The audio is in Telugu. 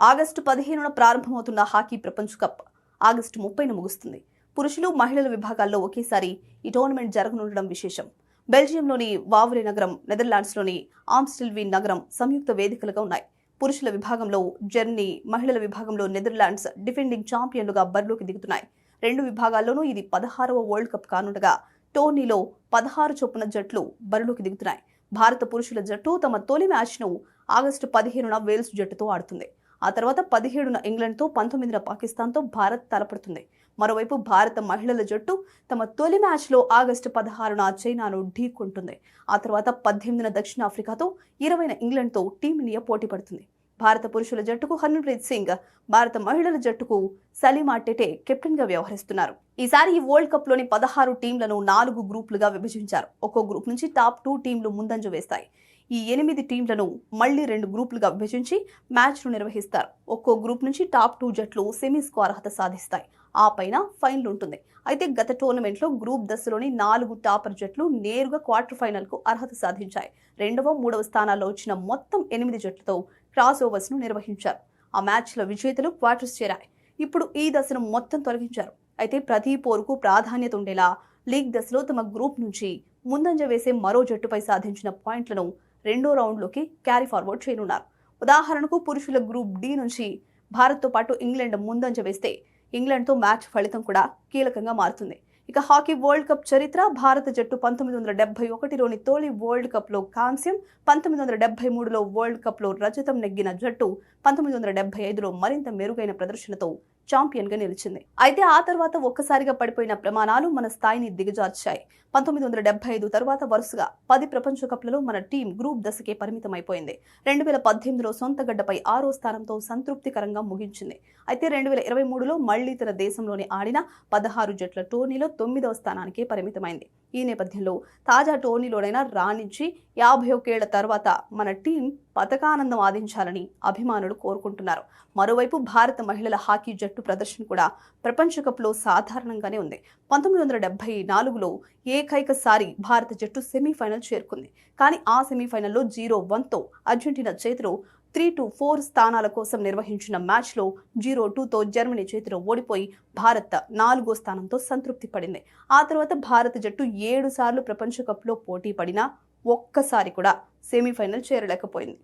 ఆగస్టు 15న ప్రారంభమవుతున్న హాకీ ప్రపంచ కప్ ఆగస్టు 30న ముగుస్తుంది. పురుషులు, మహిళల విభాగాల్లో ఒకేసారి ఈ టోర్నమెంట్ జరగనుండడం విశేషం. బెల్జియంలోని వావ్రే నగరం, నెదర్లాండ్స్లోని ఆమ్స్టెల్వీన్ నగరం సంయుక్త వేదికలుగా ఉన్నాయి. పురుషుల విభాగంలో జర్మనీ, మహిళల విభాగంలో నెదర్లాండ్స్ డిఫెండింగ్ ఛాంపియన్లుగా బరిలోకి దిగుతున్నాయి. రెండు విభాగాల్లోనూ ఇది 16వ వరల్డ్ కప్ కానుండగా టోర్నీలో 16 చొప్పున జట్లు బరిలోకి దిగుతున్నాయి. భారత పురుషుల జట్టు తమ తొలి మ్యాచ్ను ఆగస్టు 15న వేల్స్ జట్టుతో ఆడుతుంది. ఆ తర్వాత 17న ఇంగ్లాండ్తో, 19న పాకిస్తాన్తో భారత్ తలపడుతుంది. మరోవైపు భారత మహిళల జట్టు తమ తొలి మ్యాచ్లో ఆగస్టు 16న చైనాను ఢీకొంటుంది. ఆ తర్వాత 18న దక్షిణాఫ్రికాతో, 20న ఇంగ్లాండ్తో టీమిండియా పోటీ పడుతుంది. భారత పురుషుల జట్టుకు హర్మన్ప్రీత్ సింగ్, భారత మహిళల జట్టుకు సలీమా టెటే కెప్టెన్గా వ్యవహరిస్తున్నారు. ఈసారి ఈ వరల్డ్ కప్ లోని 16 టీంలను 4 గ్రూపులుగా విభజించారు. ఒక్కో గ్రూప్ నుంచి టాప్ 2 టీంలు ముందంజ వేస్తాయి. ఈ 8 టీంలను మళ్లీ 2 గ్రూపులుగా విభజించి మ్యాచ్ను నిర్వహిస్తారు. ఒక్కో గ్రూప్ నుంచి టాప్ 2 జట్లు సెమీస్కు అర్హత సాధిస్తాయి. ఆ పైన ఫైనల్ ఉంటుంది. అయితే గత టోర్నమెంట్లో గ్రూప్ దశలోని 4 టాపర్ జట్లు నేరుగా క్వార్టర్ ఫైనల్కు అర్హత సాధించాయి. 2వ, 3వ స్థానాల్లో వచ్చిన మొత్తం 8 జట్లతో క్రాస్ ఓవర్స్ ను నిర్వహించారు. ఆ మ్యాచ్ల విజేతలు క్వార్టర్స్ చేరాయి. ఇప్పుడు ఈ దశను మొత్తం తొలగించారు. అయితే ప్రతి పోరుకు ప్రాధాన్యత ఉండేలా లీగ్ దశలో తమ గ్రూప్ నుంచి ముందంజ వేసే మరో జట్టుపై సాధించిన పాయింట్లను రెండో రౌండ్లోకి క్యారీ ఫార్వర్డ్ చేయనున్నారు. ఉదాహరణకు పురుషుల గ్రూప్ డి నుంచి భారత్తో పాటు ఇంగ్లాండ్ ముందంజ వేస్తే ఇంగ్లాండ్తో మ్యాచ్ ఫలితం కూడా కీలకంగా మారుతుంది. ఇక హాకీ వరల్డ్ కప్ చరిత్ర: భారత జట్టు 1971లోని తొలి వరల్డ్ కప్లో కాంస్యం, 1973లో వరల్డ్ కప్లో రజతం నెగ్గిన జట్టు 1975లో మరింత మెరుగైన ప్రదర్శనతో ఛాంపియన్గా నిలిచింది. అయితే ఆ తర్వాత ఒక్కసారిగా పడిపోయిన ప్రమాణాలు మన స్థాయిని దిగజార్చాయి. 1975 తర్వాత వరుసగా 10 ప్రపంచ కప్లలో మన టీం గ్రూప్ దశకే పరిమితమైపోయింది. 2018లో సొంత గడ్డపై 6వ స్థానంతో సంతృప్తికరంగా ముగించింది. అయితే 2023లో మళ్లీ తన దేశంలోనే ఆడిన 16 జట్ల టోర్నీలో 9వ స్థానానికే పరిమితమైంది. ఈ నేపథ్యంలో తాజా టోర్నీలోనైనా రాణించి 51 ఏళ్ల తర్వాత మన టీం పతకానందం ఆదించాలని అభిమానులు కోరుకుంటున్నారు. మరోవైపు భారత మహిళల హాకీ జట్టు ప్రదర్శన కూడా ప్రపంచ కప్లో సాధారణంగానే ఉంది. 1974లో ఏకైకసారి భారత జట్టు సెమీఫైనల్ చేరుకుంది. కానీ ఆ సెమీఫైనల్లో 0-1తో అర్జెంటీనా చేతిలో 3-4 స్థానాల కోసం నిర్వహించిన మ్యాచ్లో 0-2తో జర్మనీ చేతిలో ఓడిపోయి భారత్ 4వ స్థానంతో సంతృప్తి పడింది. ఆ తర్వాత భారత జట్టు 7 సార్లు ప్రపంచ కప్లో పోటీ పడినా ఒక్కసారి కూడా సెమీఫైనల్ చేరలేకపోయింది.